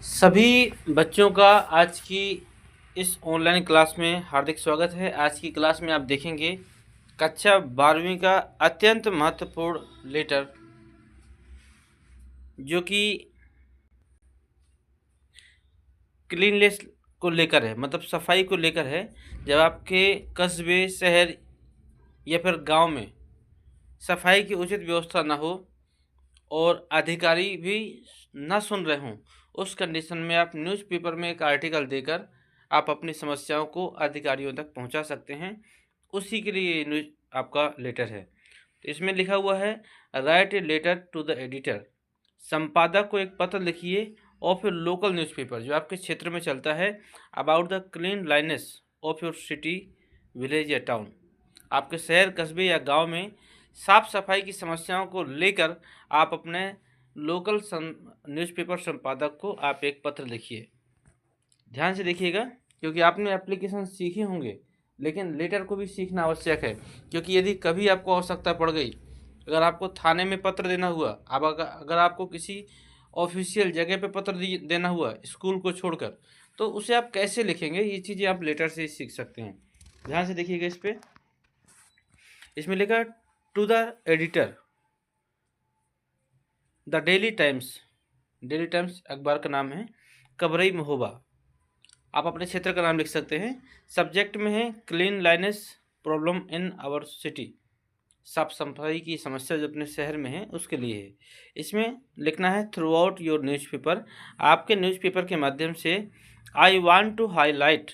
सभी बच्चों का आज की इस ऑनलाइन क्लास में हार्दिक स्वागत है। आज की क्लास में आप देखेंगे कक्षा 12वीं का अत्यंत महत्वपूर्ण लेटर जो कि क्लीननेस को लेकर है, मतलब सफाई को लेकर है। जब आपके कस्बे, शहर या फिर गांव में सफाई की उचित व्यवस्था न हो और अधिकारी भी न सुन रहे हों, उस कंडीशन में आप न्यूज़पेपर में एक आर्टिकल देकर आप अपनी समस्याओं को अधिकारियों तक पहुंचा सकते हैं। उसी के लिए ये न्यूज़ आपका लेटर है। तो इसमें लिखा हुआ है, write a letter to the editor. संपादक को एक पत्र लिखिए और फिर लोकल न्यूज़पेपर जो आपके क्षेत्र में चलता है, about the cleanliness of your city, village या टाउन। आपके शहर, कस्बे या गांव में साफ सफाई की समस्याओं को लेकर आप अपने लोकल न्यूज़पेपर संपादक को आप एक पत्र लिखिए। ध्यान से देखिएगा, क्योंकि आपने एप्लीकेशन सीखे होंगे लेकिन लेटर को भी सीखना आवश्यक है। क्योंकि यदि कभी आपको आवश्यकता पड़ गई, अगर आपको थाने में पत्र देना हुआ, अब अगर आपको किसी ऑफिशियल जगह पे पत्र देना हुआ स्कूल को छोड़कर, तो उसे आप कैसे लिखेंगे, ये चीज़ें आप लेटर से ही सीख सकते हैं। ध्यान से देखिएगा इस पर। इसमें लिखा to the editor, the Daily Times. Daily Times अखबार का नाम है। कबरई महोबा, आप अपने क्षेत्र का नाम लिख सकते हैं। सब्जेक्ट में है cleanliness problem in our city. साफ सफाई की समस्या जो अपने शहर में है उसके लिए है। इसमें लिखना है थ्रू आउट योर न्यूज़पेपर। आपके न्यूज़पेपर के माध्यम से I want to highlight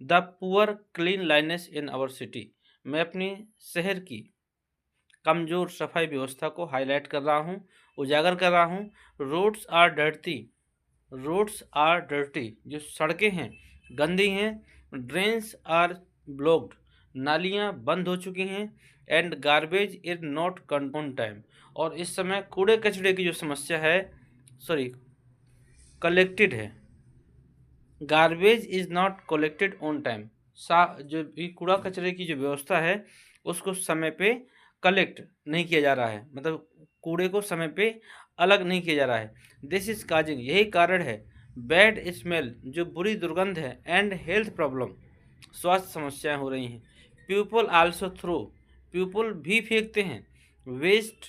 the poor cleanliness in our city. मैं अपनी शहर की कमज़ोर सफाई व्यवस्था को हाईलाइट कर रहा हूँ, उजागर कर रहा हूँ। Roads are dirty, roads are dirty, जो सड़कें हैं गंदी हैं। ड्रेन्स आर ब्लॉक्ड, नालियाँ बंद हो चुकी हैं। And garbage is not on time, और इस समय कूड़े कचड़े की जो समस्या है, कलेक्टेड है। Garbage is not collected on time, जो भी कूड़ा कचरे की जो व्यवस्था है उसको समय पे कलेक्ट नहीं किया जा रहा है, मतलब कूड़े को समय पे अलग नहीं किया जा रहा है। दिस इज काजिंग, यही कारण है। बैड स्मेल, जो बुरी दुर्गंध है। एंड हेल्थ प्रॉब्लम, स्वास्थ्य समस्याएं हो रही हैं। पीपल आल्सो थ्रो, पीपल भी फेंकते हैं। वेस्ट,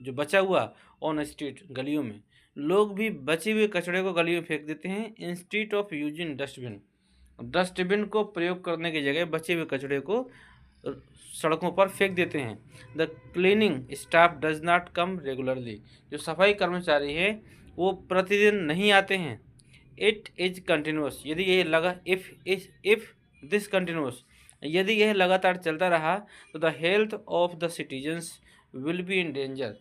जो बचा हुआ, ऑन स्ट्रीट, गलियों में। लोग भी बचे हुए कचड़े को गलियों में फेंक देते हैं। Instead of using dustbin, dustbin को प्रयोग करने की जगह बचे हुए कचड़े को सड़कों पर फेंक देते हैं। The cleaning staff does not come regularly, जो सफाई कर्मचारी है वो प्रतिदिन नहीं आते हैं। इट इज कंटिन्यूस, यदि यह लगा इफ दिस कंटिन्यूस, यदि यह लगातार चलता रहा तो the health of the citizens will be in danger,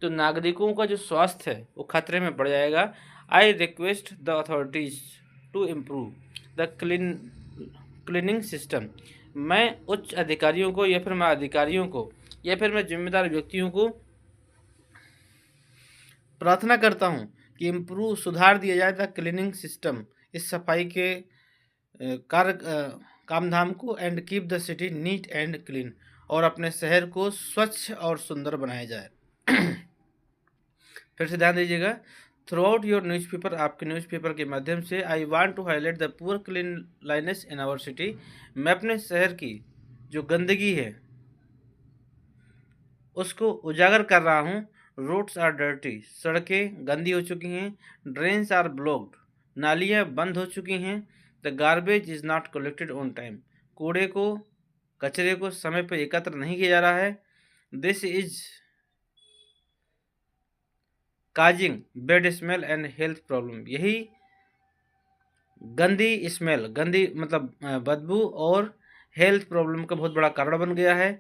तो नागरिकों का जो स्वास्थ्य है वो खतरे में पड़ जाएगा। I request the authorities to improve the cleaning system, मैं उच्च अधिकारियों को या फिर मैं अधिकारियों को या फिर मैं जिम्मेदार व्यक्तियों को प्रार्थना करता हूं कि इम्प्रूव, सुधार दिया जाए द क्लीनिंग सिस्टम, इस सफाई के कामधाम को। And keep the city neat and clean, और अपने शहर को स्वच्छ और सुंदर बनाया जाए। फिर से ध्यान दीजिएगा, थ्रू आउट योर न्यूज़पेपर, आपके न्यूज़पेपर के माध्यम से I want to highlight the poor cleanliness in our city, मैं अपने शहर की जो गंदगी है उसको उजागर कर रहा हूँ। रोड्स आर डर्टी, सड़कें गंदी हो चुकी हैं। ड्रेन्स आर ब्लॉक्ड, नालियाँ बंद हो चुकी हैं। The garbage is not collected on time, कचरे को समय पर एकत्र नहीं किया जा रहा है। This is causing bad smell and health problem, यही गंदी स्मेल, गंदी मतलब बदबू, और हेल्थ प्रॉब्लम का बहुत बड़ा कारण बन गया है।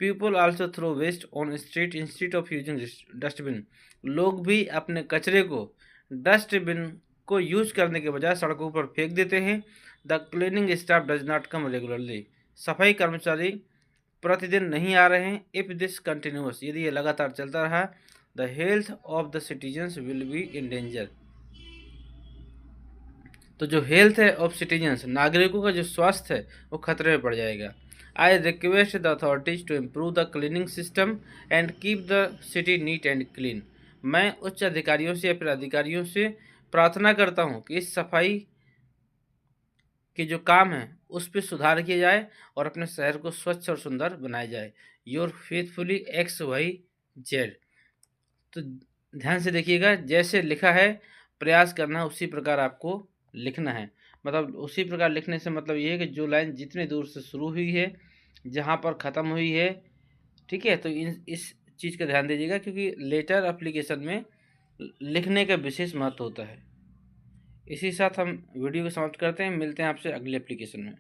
People also throw waste on street instead of using dustbin, लोग भी अपने कचरे को डस्टबिन को यूज करने के बजाय सड़कों पर फेंक देते हैं। The cleaning staff does not come regularly, सफाई कर्मचारी प्रतिदिन नहीं आ रहे हैं। इफ़ दिस कंटिन्यूस, यदि ये लगातार चलता रहा, the health of the citizens will be in danger, तो जो हेल्थ है ऑफ सिटीजन्स, नागरिकों का जो स्वास्थ्य है वो खतरे में पड़ जाएगा। I request the authorities to improve the cleaning system and keep the city neat and clean, मैं उच्च अधिकारियों से या फिर अधिकारियों से प्रार्थना करता हूँ कि इस सफाई के जो काम है उस पे सुधार किया जाए और अपने शहर को स्वच्छ और सुंदर बनाया जाए। Your faithfully XYZ। तो ध्यान से देखिएगा, जैसे लिखा है प्रयास करना उसी प्रकार आपको लिखना है। मतलब उसी प्रकार लिखने से मतलब ये है कि जो लाइन जितनी दूर से शुरू हुई है, जहाँ पर ख़त्म हुई है, ठीक है, तो इस चीज़ का ध्यान दीजिएगा, क्योंकि लेटर एप्लीकेशन में लिखने का विशेष महत्व होता है। इसी साथ हम वीडियो को समाप्त करते हैं, मिलते हैं आपसे अगले एप्लीकेशन में।